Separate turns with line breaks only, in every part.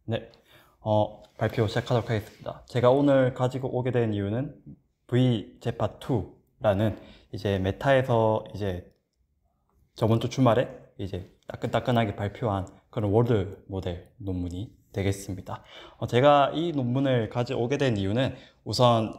네, 발표 시작하도록 하겠습니다. 제가 오늘 가지고 오게 된 이유는 VJEPA2라는 이제 메타에서 이제 저번 주 주말에 이제 따끈따끈하게 발표한 그런 월드 모델 논문이 되겠습니다. 제가 이 논문을 가져오게 된 이유는 우선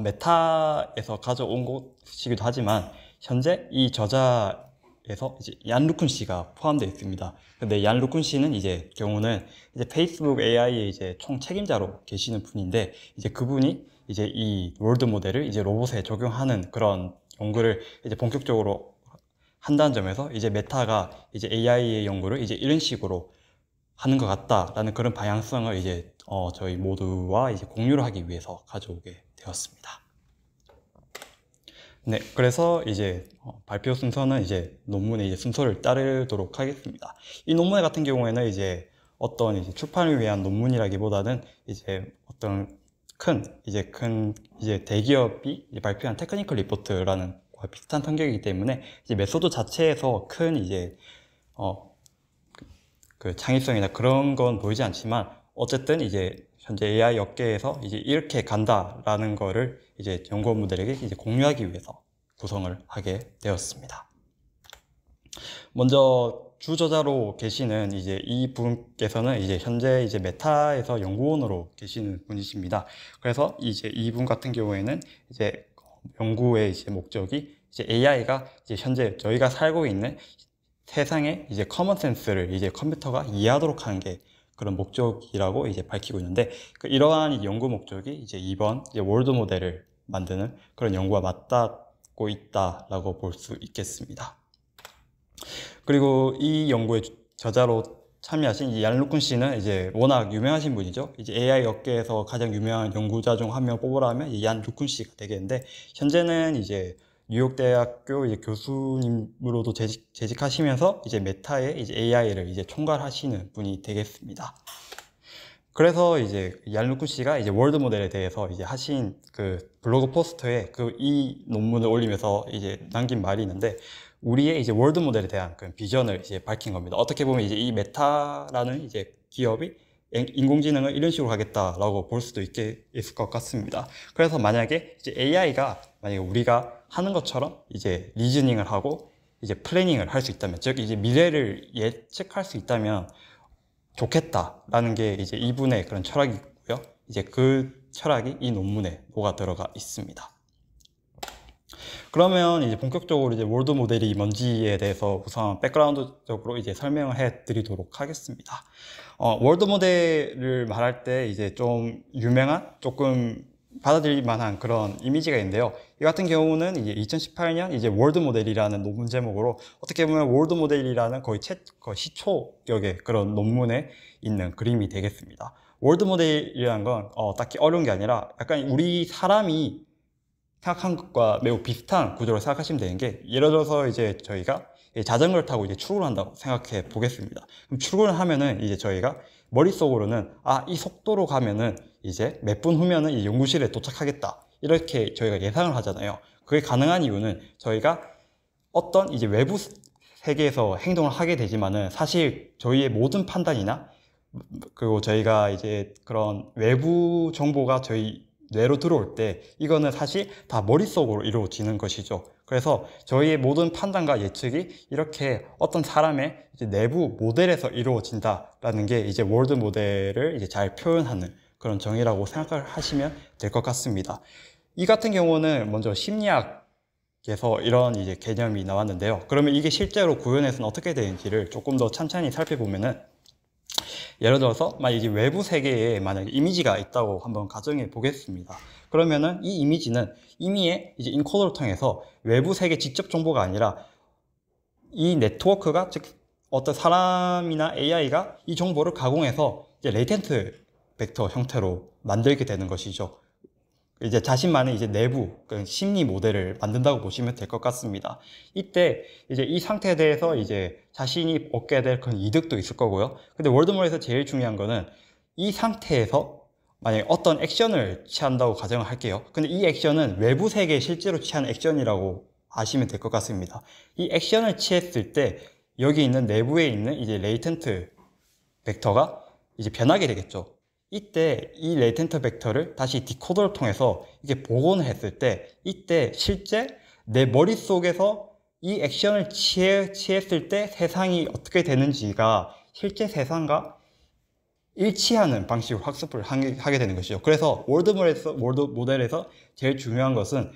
메타에서 가져온 것이기도 하지만 현재 이 저자에서 이제 얀 루쿤 씨가 포함되어 있습니다. 근데 얀 루쿤 씨는 이제 경우는 이제 페이스북 AI의 이제 총 책임자로 계시는 분인데 이제 그분이 이제 이 월드 모델을 이제 로봇에 적용하는 그런 연구를 이제 본격적으로 한다는 점에서 이제 메타가 이제 AI의 연구를 이제 이런 식으로 하는 것 같다라는 그런 방향성을 이제 저희 모두와 이제 공유를 하기 위해서 가져오게 되었습니다. 네, 그래서 이제 발표 순서는 이제 논문의 이제 순서를 따르도록 하겠습니다. 이 논문 같은 경우에는 이제 어떤 이제 출판을 위한 논문이라기보다는 이제 어떤 큰 대기업이 이제 발표한 테크니컬 리포트라는 거와 비슷한 성격이기 때문에 이제 메소드 자체에서 큰 이제 그 창의성이나 그런 건 보이지 않지만 어쨌든 이제 현재 AI 업계에서 이제 이렇게 간다라는 거를 이제 연구원분들에게 이제 공유하기 위해서 구성을 하게 되었습니다. 먼저 주저자로 계시는 이제 이 분께서는 이제 현재 이제 메타에서 연구원으로 계시는 분이십니다. 그래서 이제 이분 같은 경우에는 이제 연구의 이제 목적이 이제 AI가 이제 현재 저희가 살고 있는 세상의 이제 커먼 센스를 이제 컴퓨터가 이해하도록 하는 게 그런 목적이라고 이제 밝히고 있는데 이러한 연구 목적이 이제 이번 이제 월드 모델을 만드는 그런 연구와 맞닿고 있다라고 볼 수 있겠습니다. 그리고 이 연구의 저자로 참여하신 얀 루쿤 씨는 이제 워낙 유명하신 분이죠. 이제 AI 업계에서 가장 유명한 연구자 중 한 명 뽑으라면 얀 루쿤 씨가 되겠는데 현재는 이제 뉴욕대학교 이제 교수님으로도 재직하시면서 이제 메타의 이제 AI를 이제 총괄하시는 분이 되겠습니다. 그래서 이제 얀 루쿤 씨가 이제 월드 모델에 대해서 이제 하신 그 블로그 포스트에 이 논문을 올리면서 이제 남긴 말이 있는데 우리의 이제 월드 모델에 대한 그 비전을 이제 밝힌 겁니다. 어떻게 보면 이제 이 메타라는 이제 기업이 인공지능을 이런 식으로 하겠다라고 볼 수도 있을 것 같습니다. 그래서 만약에 이제 AI가 만약에 우리가 하는 것처럼 이제 리즈닝을 하고 이제 플래닝을 할 수 있다면, 즉 이제 미래를 예측할 수 있다면 좋겠다라는 게 이제 이분의 그런 철학이고요. 이제 그 철학이 이 논문에 녹아 들어가 있습니다. 그러면 이제 본격적으로 이제 월드 모델이 뭔지에 대해서 우선 백그라운드적으로 이제 설명을 해 드리도록 하겠습니다. 월드 모델을 말할 때 이제 좀 유명한, 조금 받아들일 만한 그런 이미지가 있는데요. 이 같은 경우는 이제 2018년 이제 월드 모델이라는 논문 제목으로 어떻게 보면 월드 모델이라는 거의 시초격의 그런 논문에 있는 그림이 되겠습니다. 월드 모델이라는 건 딱히 어려운 게 아니라 약간 우리 사람이 생각한 것과 매우 비슷한 구조로 생각하시면 되는 게, 예를 들어서 이제 저희가 자전거를 타고 이제 출근을 한다고 생각해 보겠습니다. 그럼 출근을 하면은 이제 저희가 머릿속으로는 이 속도로 가면은 이제 몇 분 후면은 이 연구실에 도착하겠다, 이렇게 저희가 예상을 하잖아요. 그게 가능한 이유는 저희가 어떤 이제 외부 세계에서 행동을 하게 되지만은 사실 저희의 모든 판단이나 그리고 저희가 이제 그런 외부 정보가 저희 뇌로 들어올 때 이거는 사실 다 머릿속으로 이루어지는 것이죠. 그래서 저희의 모든 판단과 예측이 이렇게 어떤 사람의 이제 내부 모델에서 이루어진다라는 게 이제 월드 모델을 이제 잘 표현하는 그런 정의라고 생각을 하시면 될 것 같습니다. 이 같은 경우는 먼저 심리학에서 이런 이제 개념이 나왔는데요. 그러면 이게 실제로 구현에서는 어떻게 되는지를 조금 더 찬찬히 살펴보면은, 예를 들어서 만약에 외부 세계에 만약에 이미지가 있다고 한번 가정해 보겠습니다. 그러면은 이 이미지는 이미의 이제 인코더를 통해서 외부 세계 직접 정보가 아니라 이 네트워크가, 즉 어떤 사람이나 AI가 이 정보를 가공해서 이제 레이텐트 벡터 형태로 만들게 되는 것이죠. 이제 자신만의 이제 내부 심리 모델을 만든다고 보시면 될 것 같습니다. 이때 이제 이 상태에 대해서 이제 자신이 얻게 될 그런 이득도 있을 거고요. 근데 월드몰에서 제일 중요한 거는 이 상태에서 만약에 어떤 액션을 취한다고 가정을 할게요. 근데 이 액션은 외부 세계에 실제로 취하는 액션이라고 아시면 될 것 같습니다. 이 액션을 취했을 때 여기 있는 내부에 있는 이제 레이텐트 벡터가 이제 변하게 되겠죠. 이때 이 레이텐트 벡터를 다시 디코더를 통해서 이게 복원을 했을 때 이때 실제 내 머릿속에서 이 액션을 취했을 때 세상이 어떻게 되는지가 실제 세상과 일치하는 방식으로 학습을 하게 되는 것이죠. 그래서 월드 모델에서 제일 중요한 것은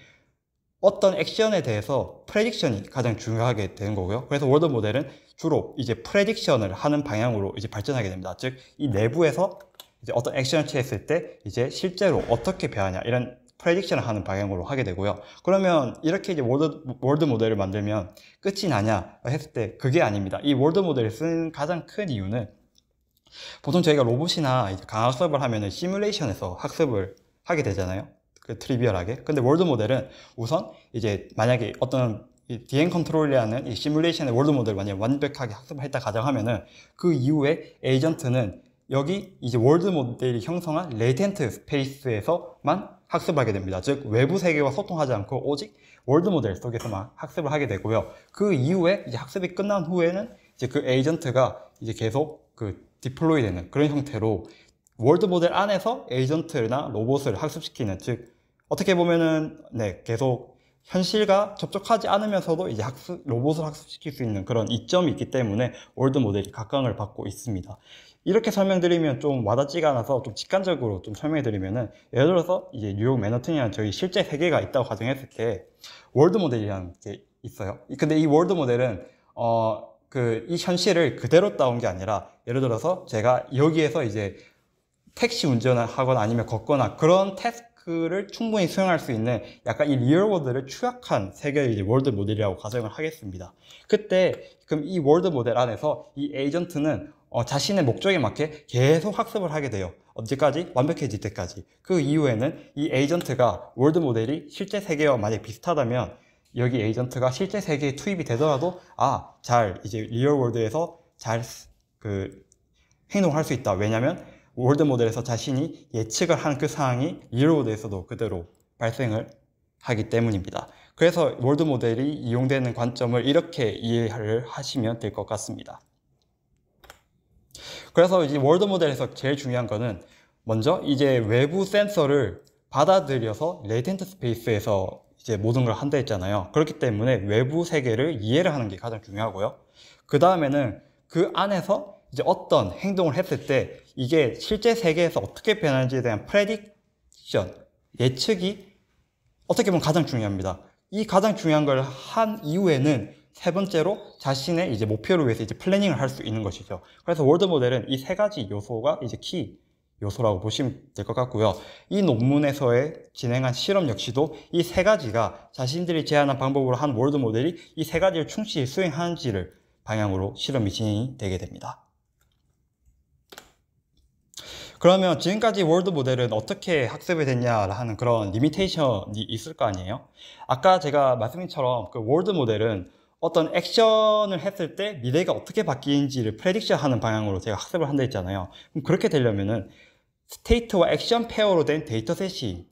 어떤 액션에 대해서 프레딕션이 가장 중요하게 되는 거고요. 그래서 월드 모델은 주로 이제 프레딕션을 하는 방향으로 이제 발전하게 됩니다. 즉, 이 내부에서 이제 어떤 액션을 취했을 때 이제 실제로 어떻게 변하냐 이런 프레딕션을 하는 방향으로 하게 되고요. 그러면 이렇게 이제 월드 모델을 만들면 끝이 나냐 했을 때 그게 아닙니다. 이 월드 모델을 쓰는 가장 큰 이유는 보통 저희가 로봇이나 이제 강학 수업을 하면은 시뮬레이션에서 학습을 하게 되잖아요. 그 트리비얼하게. 근데 월드 모델은 우선 이제 만약에 어떤 DM 컨트롤이라는 이 시뮬레이션의 월드 모델을 만약에 완벽하게 학습을 했다 가정하면은 그 이후에 에이전트는 여기 이제 월드 모델이 형성한 레이텐트 스페이스에서만 학습하게 됩니다. 즉 외부 세계와 소통하지 않고 오직 월드 모델 속에서만 학습을 하게 되고요. 그 이후에 이제 학습이 끝난 후에는 이제 그 에이전트가 이제 계속 그 디플로이 되는 그런 형태로 월드 모델 안에서 에이전트나 로봇을 학습시키는, 즉 어떻게 보면은 계속 현실과 접촉하지 않으면서도 이제 로봇을 학습시킬 수 있는 그런 이점이 있기 때문에 월드 모델이 각광을 받고 있습니다. 이렇게 설명드리면 좀 와닿지가 않아서 좀 직관적으로 좀 설명해드리면은, 예를 들어서 이제 뉴욕 맨하튼이라는 저희 실제 세계가 있다고 가정했을 때 월드 모델이라는 게 있어요. 근데 이 월드 모델은 이 현실을 그대로 따온 게 아니라, 예를 들어서 제가 여기에서 이제 택시 운전을 하거나 아니면 걷거나 그런 태스크를 충분히 수행할 수 있는 약간 이 리얼 월드를 추약한 세계의 이제 월드 모델이라고 가정을 하겠습니다. 그때 그럼 이 월드 모델 안에서 이 에이전트는 자신의 목적에 맞게 계속 학습을 하게 돼요. 언제까지? 완벽해질 때까지. 그 이후에는 이 에이전트가 월드 모델이 실제 세계와 만약 비슷하다면 여기 에이전트가 실제 세계에 투입이 되더라도 이제 리얼 월드에서 잘 행동할 수 있다. 왜냐면 월드 모델에서 자신이 예측을 한 그 사항이 리얼 월드에서도 그대로 발생을 하기 때문입니다. 그래서 월드 모델이 이용되는 관점을 이렇게 이해를 하시면 될 것 같습니다. 그래서 이제 월드 모델에서 제일 중요한 거는 먼저 이제 외부 센서를 받아들여서 레이텐트 스페이스에서 이제 모든 걸 한다 했잖아요. 그렇기 때문에 외부 세계를 이해를 하는 게 가장 중요하고요. 그 다음에는 그 안에서 이제 어떤 행동을 했을 때 이게 실제 세계에서 어떻게 변하는지에 대한 프레딕션, 예측이 어떻게 보면 가장 중요합니다. 이 가장 중요한 걸 한 이후에는 세 번째로 자신의 이제 목표를 위해서 이제 플래닝을 할 수 있는 것이죠. 그래서 월드 모델은 이 세 가지 요소가 이제 키 요소라고 보시면 될 것 같고요. 이 논문에서의 진행한 실험 역시도 이 세 가지가 자신들이 제안한 방법으로 한 월드 모델이 이 세 가지를 충실히 수행하는지를 방향으로 실험이 진행이 되게 됩니다. 그러면 지금까지 월드 모델은 어떻게 학습이 됐냐 하는 그런 리미테이션이 있을 거 아니에요? 아까 제가 말씀드린 것처럼 그 월드 모델은 어떤 액션을 했을 때 미래가 어떻게 바뀌는지를 프레딕션 하는 방향으로 제가 학습을 한다 했잖아요. 그럼 그렇게 되려면은 스테이트와 액션 페어로 된 데이터셋이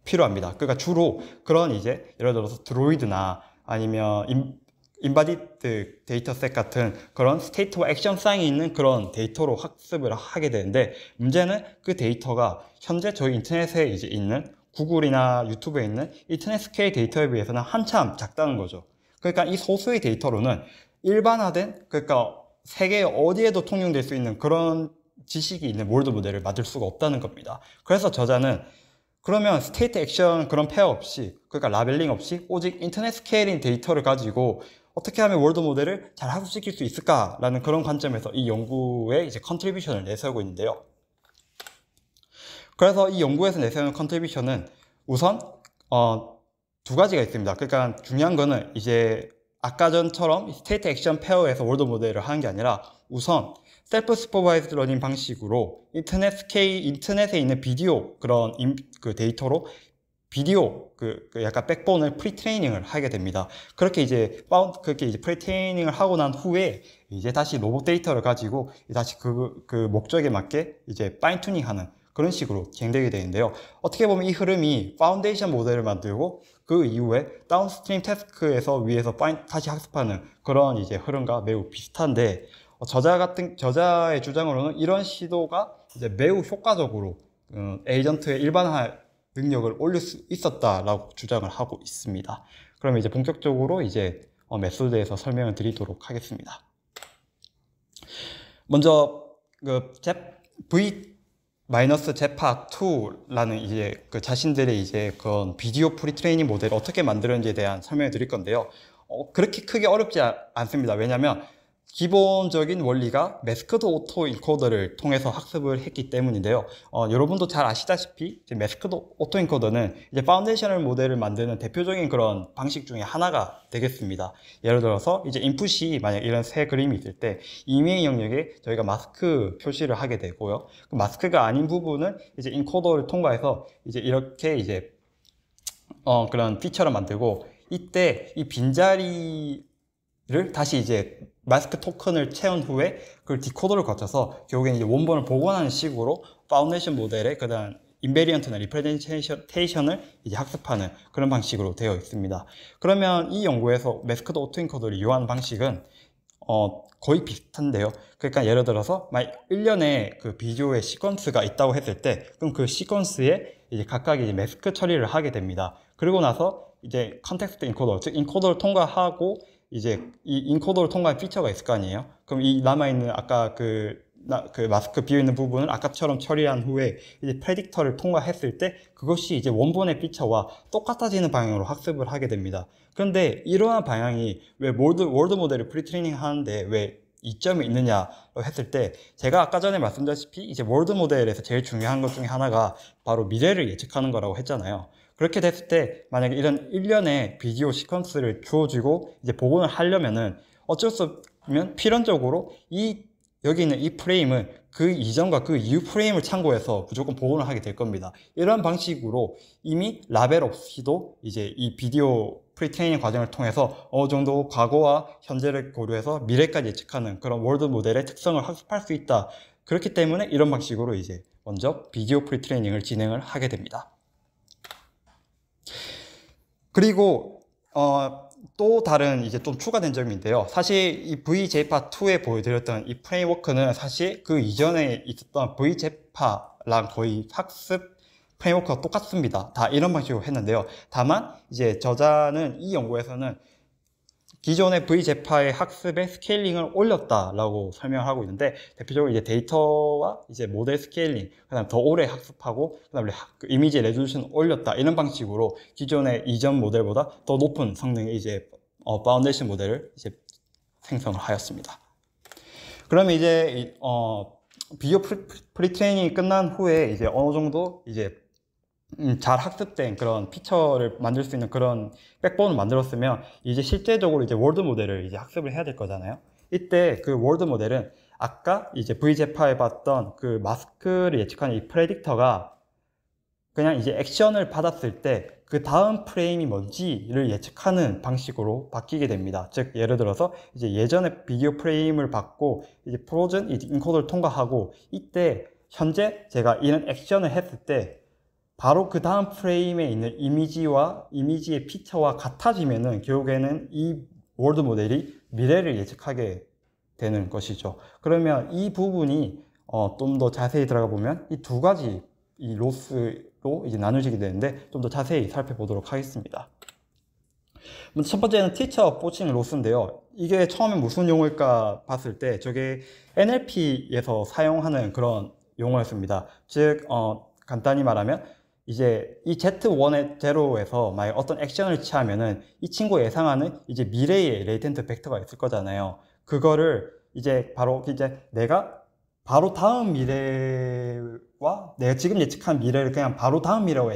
필요합니다. 그러니까 주로 그런 이제 예를 들어서 드로이드나 아니면 인바디드 데이터셋 같은 그런 스테이트와 액션 사항이 있는 그런 데이터로 학습을 하게 되는데, 문제는 그 데이터가 현재 저희 인터넷에 이제 있는 구글이나 유튜브에 있는 인터넷 스케일 데이터에 비해서는 한참 작다는 거죠. 그러니까 이 소수의 데이터로는 일반화된, 그러니까 세계 어디에도 통용될 수 있는 그런 지식이 있는 월드 모델을 만들 수가 없다는 겁니다. 그래서 저자는 그러면 스테이트 액션 그런 페어 없이, 그러니까 라벨링 없이 오직 인터넷 스케일인 데이터를 가지고 어떻게 하면 월드 모델을 잘 학습시킬 수 있을까라는 그런 관점에서 이 연구에 이제 컨트리뷰션을 내세우고 있는데요. 그래서 이 연구에서 내세우는 컨트리뷰션은 우선 두 가지가 있습니다. 그러니까 중요한 거는 이제 아까 전처럼 스테이트 액션 페어에서 월드 모델을 하는 게 아니라 우선 셀프 슈퍼바이즈드 러닝 방식으로 인터넷에 있는 비디오 그런 그 데이터로 비디오 약간 백본을 프리트레이닝을 하게 됩니다. 그렇게 이제 프리트레이닝을 하고 난 후에 이제 다시 로봇 데이터를 가지고 다시 그 목적에 맞게 이제 파인 튜닝하는 그런 식으로 진행되게 되는데요. 어떻게 보면 이 흐름이 파운데이션 모델을 만들고 그 이후에 다운스트림 태스크에서 위에서 다시 학습하는 그런 이제 흐름과 매우 비슷한데, 저자의 주장으로는 이런 시도가 이제 매우 효과적으로 에이전트의 일반화 능력을 올릴 수 있었다라고 주장을 하고 있습니다. 그럼 이제 본격적으로 이제 메소드에서 설명을 드리도록 하겠습니다. 먼저 그 V-제파2라는 이제 그 자신들의 이제 그런 비디오 프리트레이닝 모델을 어떻게 만들었는지에 대한 설명을 드릴 건데요. 그렇게 크게 어렵지 않습니다. 왜냐하면 기본적인 원리가 매스크드 오토 인코더를 통해서 학습을 했기 때문인데요. 여러분도 잘 아시다시피 이제 매스크드 오토 인코더는 이제 파운데이셔널 모델을 만드는 대표적인 그런 방식 중에 하나가 되겠습니다. 예를 들어서 이제 인풋이 만약 이런 새 그림이 있을 때 이메일 영역에 저희가 마스크 표시를 하게 되고요. 그 마스크가 아닌 부분은 이제 인코더를 통과해서 이제 이렇게 이제 그런 피처를 만들고, 이때 이 빈자리를 다시 이제 마스크 토큰을 채운 후에 그걸 디코더를 거쳐서 결국엔 이제 원본을 복원하는 식으로 파운데이션 모델의 그다음 인베리언트나 리프레젠테이션을 이제 학습하는 그런 방식으로 되어 있습니다. 그러면 이 연구에서 매스크드 오토인코더를 이용하는 방식은 거의 비슷한데요. 그러니까 예를 들어서 만약 1년에 그 비디오의 시퀀스가 있다고 했을 때, 그럼 그 시퀀스에 이제 각각 이제 매스크 처리를 하게 됩니다. 그리고 나서 이제 컨텍스트 인코더, 즉 인코더를 통과하고 이제 이 인코더를 통과한 피처가 있을 거 아니에요. 그럼 이 남아있는 아까 그 마스크 비어있는 부분을 아까처럼 처리한 후에 이제 프레딕터를 통과했을 때 그것이 이제 원본의 피처와 똑같아지는 방향으로 학습을 하게 됩니다. 그런데 이러한 방향이 왜 월드 모델을 프리트레이닝 하는데 왜 이점이 있느냐고 했을 때, 제가 아까 전에 말씀드렸다시피 이제 월드 모델에서 제일 중요한 것 중에 하나가 바로 미래를 예측하는 거라고 했잖아요. 그렇게 됐을 때 만약에 이런 1년의 비디오 시퀀스를 주어지고 이제 복원을 하려면은 어쩔 수 없으면 필연적으로 여기 있는 이 프레임은 그 이전과 그 이후 프레임을 참고해서 무조건 복원을 하게 될 겁니다. 이런 방식으로 이미 라벨 없이도 이제 이 비디오 프리트레이닝 과정을 통해서 어느 정도 과거와 현재를 고려해서 미래까지 예측하는 그런 월드 모델의 특성을 학습할 수 있다. 그렇기 때문에 이런 방식으로 이제 먼저 비디오 프리트레이닝을 진행을 하게 됩니다. 그리고 또 다른 이제 좀 추가된 점인데요. 사실 이 VJPA2에 보여드렸던 이 프레임워크는 사실 그 이전에 있었던 VJPA랑 거의 학습 프레임워크가 똑같습니다. 다 이런 방식으로 했는데요. 다만 이제 저자는 이 연구에서는 기존의 VJPA의 학습의 스케일링을 올렸다라고 설명하고 있는데, 대표적으로 이제 데이터와 이제 모델 스케일링, 그다음 더 오래 학습하고, 그다음에 이미지 레졸루션 올렸다, 이런 방식으로 기존의 이전 모델보다 더 높은 성능의 이제 파운데이션 모델을 이제 생성을 하였습니다. 그러면 이제 비디오 프리트레이닝이 끝난 후에 이제 어느 정도 이제 잘 학습된 그런 피처를 만들 수 있는 그런 백본을 만들었으면 이제 실제적으로 이제 월드 모델을 이제 학습을 해야 될 거잖아요. 이때 그 월드 모델은 아까 이제 VJPA에 봤던 그 마스크를 예측하는 이 프레딕터가 그냥 이제 액션을 받았을 때 그 다음 프레임이 뭔지를 예측하는 방식으로 바뀌게 됩니다. 즉 예를 들어서 이제 예전에 비디오 프레임을 받고 이제 프로즌 이제 인코더를 통과하고, 이때 현재 제가 이런 액션을 했을 때 바로 그 다음 프레임에 있는 이미지의 피처와 같아지면은 결국에는 이 월드 모델이 미래를 예측하게 되는 것이죠. 그러면 이 부분이 좀 더 자세히 들어가 보면 이 두 가지 이 로스로 이제 나누시게 되는데, 좀 더 자세히 살펴보도록 하겠습니다. 첫 번째는 티처 포칭 로스인데요. 이게 처음에 무슨 용어일까 봤을 때 저게 NLP에서 사용하는 그런 용어였습니다. 즉 간단히 말하면 이제 이 Z1의 제로에서 만약 어떤 액션을 취하면은 이 친구가 예상하는 이제 미래의 레이텐트 벡터가 있을 거잖아요. 그거를 이제 바로 이제 내가 바로 다음 미래와 내가 지금 예측한 미래를 그냥 바로 다음 미래와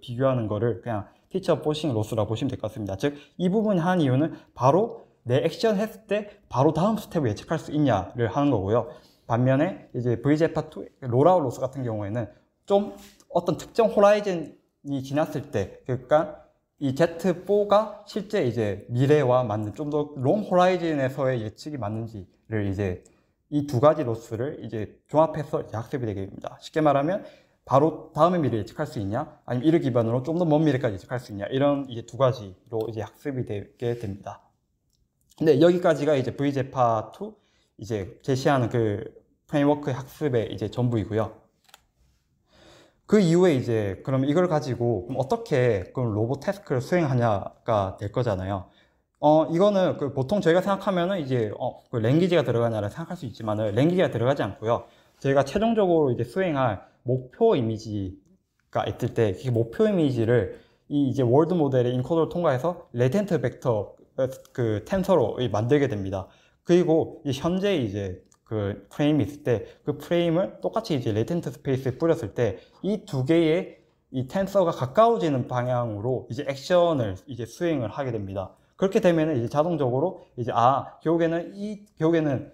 비교하는 거를 그냥 피처 포싱 로스라고 보시면 될 것 같습니다. 즉 이 부분이 하는 이유는 바로 내 액션 했을 때 바로 다음 스텝을 예측할 수 있냐를 하는 거고요. 반면에 이제 VJPA2 롤아웃 로스 같은 경우에는 좀 어떤 특정 호라이즌이 지났을 때, 그러니까 이 Z4가 실제 이제 미래와 맞는 좀 더 롱 호라이즌에서의 예측이 맞는지를 이제 이 두 가지 로스를 이제 종합해서 이제 학습이 되게 됩니다. 쉽게 말하면 바로 다음의 미래를 예측할 수 있냐, 아니면 이를 기반으로 좀 더 먼 미래까지 예측할 수 있냐, 이런 이제 두 가지로 이제 학습이 되게 됩니다. 근데 여기까지가 이제 VJPA2 이제 제시하는 그 프레임워크의 학습의 이제 전부이고요. 그 이후에 이제 그럼 이걸 가지고 그럼 어떻게 그럼 로봇 태스크를 수행하냐가 될 거잖아요. 이거는 그 보통 저희가 생각하면은 이제 그 랭귀지가 들어가냐를 생각할 수 있지만은 랭귀지가 들어가지 않고요. 저희가 최종적으로 이제 수행할 목표 이미지가 있을 때 그 목표 이미지를 이 이제 월드 모델의 인코더를 통과해서 레텐트 벡터 그 텐서로 만들게 됩니다. 그리고 현재 이제 그 프레임이 있을 때 그 프레임을 똑같이 이제 레텐트 스페이스에 뿌렸을 때 이 두 개의 이 텐서가 가까워지는 방향으로 이제 액션을 이제 수행을 하게 됩니다. 그렇게 되면은 이제 자동적으로 이제 결국에는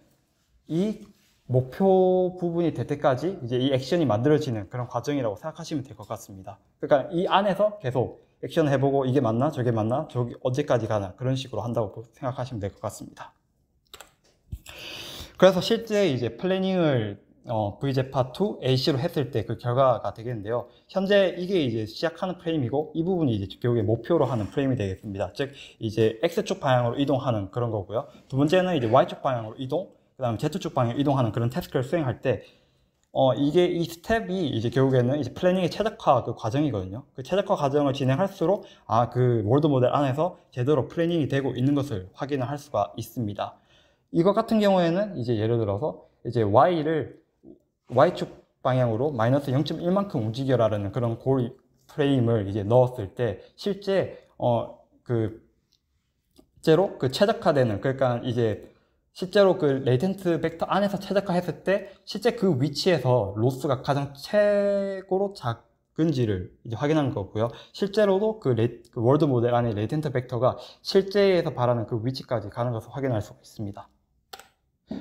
이 목표 부분이 될 때까지 이제 이 액션이 만들어지는 그런 과정이라고 생각하시면 될 것 같습니다. 그러니까 이 안에서 계속 액션을 해보고 이게 맞나 저게 맞나 저기 언제까지 가나 그런 식으로 한다고 생각하시면 될 것 같습니다. 그래서 실제 이제 플래닝을 VJPA2 AC로 했을 때 그 결과가 되겠는데요. 현재 이게 이제 시작하는 프레임이고 이 부분이 이제 결국에 목표로 하는 프레임이 되겠습니다. 즉 이제 X축 방향으로 이동하는 그런 거고요. 두 번째는 이제 Y축 방향으로 이동, 그 다음에 Z축 방향으로 이동하는 그런 태스크를 수행할 때 이게 이 스텝이 이제 결국에는 이제 플래닝의 최적화 그 과정이거든요. 그 최적화 과정을 진행할수록 그 월드 모델 안에서 제대로 플래닝이 되고 있는 것을 확인을 할 수가 있습니다. 이거 같은 경우에는 이제 예를 들어서 이제 Y축 방향으로 마이너스 0.1만큼 움직여라라는 그런 골 프레임을 이제 넣었을 때 실제로 그 최적화되는, 그러니까 이제 실제로 그 레이텐트 벡터 안에서 최적화했을 때 실제 그 위치에서 로스가 가장 최고로 작은지를 이제 확인한 거고요. 실제로도 그 월드 모델 안에 레이텐트 벡터가 실제에서 바라는 그 위치까지 가는 것을 확인할 수가 있습니다.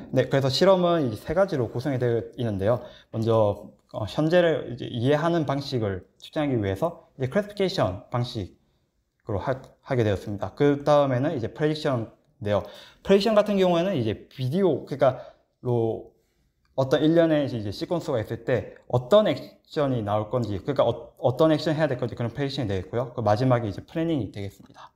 네, 그래서 실험은 이제 세 가지로 구성이 되어 있는데요. 먼저 현재를 이제 이해하는 방식을 측정하기 위해서 이제 클래시피케이션 방식으로 하게 되었습니다. 그 다음에는 이제 프레딕션인데요. 프레딕션 같은 경우에는 이제 그러니까 어떤 일련의 이제 시퀀스가 있을 때 어떤 액션이 나올 건지, 그러니까 어떤 액션 해야 될 건지 그런 프레딕션이 되겠고요. 그 마지막에 이제 플래닝이 되겠습니다.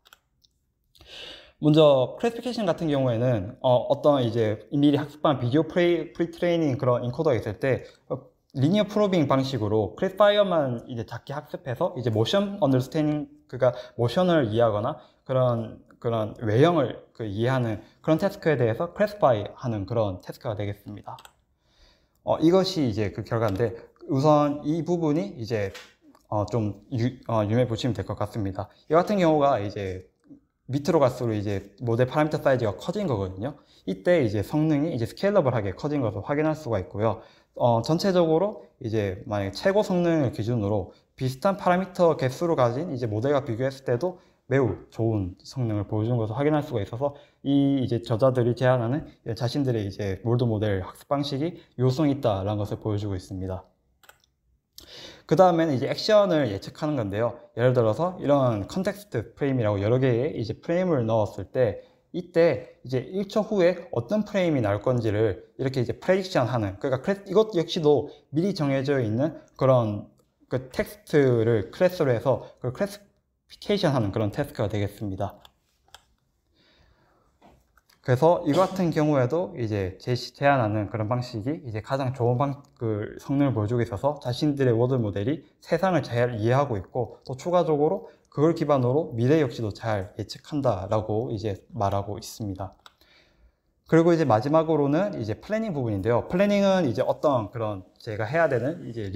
먼저 클래시피케이션 같은 경우에는 어떤 이제 미리 학습한 비디오 프리트레이닝 그런 인코더가 있을 때 리니어 프로빙 방식으로 클래시파이어만 이제 작게 학습해서 이제 모션 언더스탠딩, 그러니까 모션을 이해하거나 그런 외형을 이해하는 그런 태스크에 대해서 클래시파이 하는 그런 태스크가 되겠습니다. 이것이 이제 그 결과인데, 우선 이 부분이 이제 좀 유념해 보시면 될 것 같습니다. 이 같은 경우가 이제 밑으로 갈수록 이제 모델 파라미터 사이즈가 커진 거거든요. 이때 이제 성능이 이제 스케일러블하게 커진 것을 확인할 수가 있고요. 전체적으로 이제 만약에 최고 성능을 기준으로 비슷한 파라미터 개수를 가진 이제 모델과 비교했을 때도 매우 좋은 성능을 보여주는 것을 확인할 수가 있어서 이 이제 저자들이 제안하는 자신들의 이제 월드 모델 학습 방식이 유효성이 있다라는 것을 보여주고 있습니다. 그 다음에는 이제 액션을 예측하는 건데요. 예를 들어서 이런 컨텍스트 프레임이라고 여러 개의 이제 프레임을 넣었을 때 이때 이제 1초 후에 어떤 프레임이 나올 건지를 이렇게 이제 프레딕션 하는, 그러니까 이것 역시도 미리 정해져 있는 그런 그 텍스트를 클래스로 해서 그 클래시피케이션 하는 그런 태스크가 되겠습니다. 그래서 이 같은 경우에도 이제 제안하는 그런 방식이 이제 가장 좋은 그 성능을 보여주고 있어서 자신들의 워드 모델이 세상을 잘 이해하고 있고, 또 추가적으로 그걸 기반으로 미래 역시도 잘 예측한다라고 이제 말하고 있습니다. 그리고 이제 마지막으로는 이제 플래닝 부분인데요. 플래닝은 이제 어떤 그런 제가 해야 되는 이제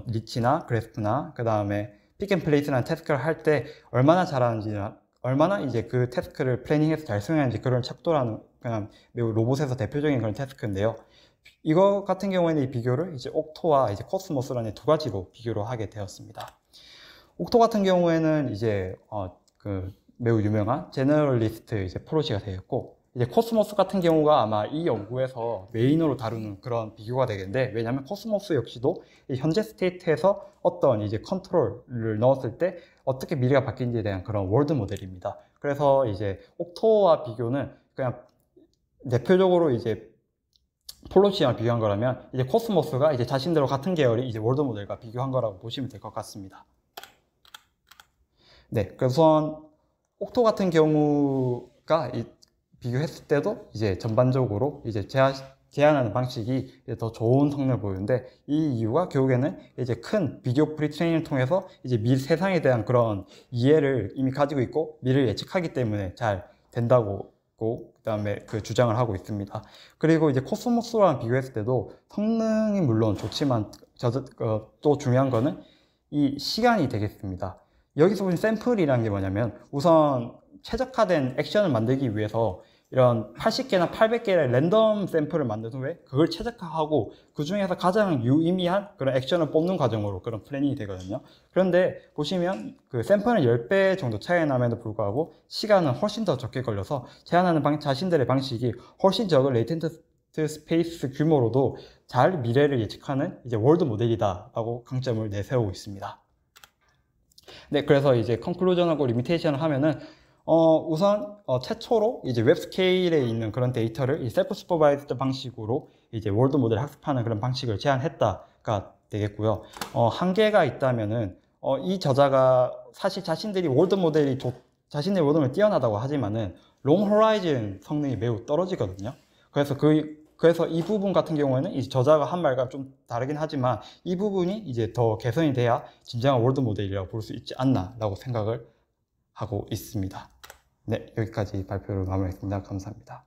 리치나 그래스프나 그 다음에 픽앤플레이스라는 태스크를 할 때 얼마나 잘하는지나 얼마나 이제 그 태스크를 플래닝해서 잘 수행하는지 그런 척도라는 그냥 매우 로봇에서 대표적인 그런 태스크인데요. 이거 같은 경우에는 이 비교를 이제 옥토와 이제 코스모스라는 두 가지로 비교를 하게 되었습니다. 옥토 같은 경우에는 이제 그 매우 유명한 제너럴리스트 이제 프로시가 되었고, 이제 코스모스 같은 경우가 아마 이 연구에서 메인으로 다루는 그런 비교가 되겠는데, 왜냐하면 코스모스 역시도 현재 스테이트에서 어떤 이제 컨트롤을 넣었을 때 어떻게 미래가 바뀌는지에 대한 그런 월드 모델입니다. 그래서 이제 옥토와 비교는 그냥 대표적으로 이제 폴로시랑 비교한 거라면, 이제 코스모스가 이제 자신들과 같은 계열의 이제 월드 모델과 비교한 거라고 보시면 될 것 같습니다. 네, 그래서 옥토 같은 경우가 비교했을 때도 이제 전반적으로 이제 제한하는 방식이 이제 더 좋은 성능을 보이는데, 이 이유가 결국에는 이제 큰 비디오 프리트레이닝을 통해서 이제 미래 세상에 대한 그런 이해를 이미 가지고 있고 미래를 예측하기 때문에 잘 된다고 그다음에 그 주장을 하고 있습니다. 그리고 이제 코스모스랑 비교했을 때도 성능이 물론 좋지만 또 중요한 거는 이 시간이 되겠습니다. 여기서 보신 샘플이라는 게 뭐냐면, 우선 최적화된 액션을 만들기 위해서 이런 80개나 800개의 랜덤 샘플을 만든 후에 그걸 최적화하고 그 중에서 가장 유의미한 그런 액션을 뽑는 과정으로 그런 플래닝이 되거든요. 그런데 보시면 그 샘플은 10배 정도 차이 남에도 불구하고 시간은 훨씬 더 적게 걸려서 제한하는 자신들의 방식이 훨씬 적은 레이텐트 스페이스 규모로도 잘 미래를 예측하는 이제 월드 모델이다라고 강점을 내세우고 있습니다. 네, 그래서 이제 컨클루전하고 리미테이션을 하면은 우선 최초로 이제 웹 스케일에 있는 그런 데이터를 이 셀프 슈퍼바이즈드 방식으로 이제 월드 모델 학습하는 그런 방식을 제안했다가 되겠고요. 한계가 있다면은 이 저자가 사실 자신들이 월드 모델이 자신의 월드 모델이 뛰어나다고 하지만은 롱 호라이즌 성능이 매우 떨어지거든요. 그래서 이 부분 같은 경우에는 이 저자가 한 말과 좀 다르긴 하지만 이 부분이 이제 더 개선이 돼야 진정한 월드 모델이라고 볼 수 있지 않나라고 생각을 하고 있습니다. 네, 여기까지 발표를 마무리했습니다. 감사합니다.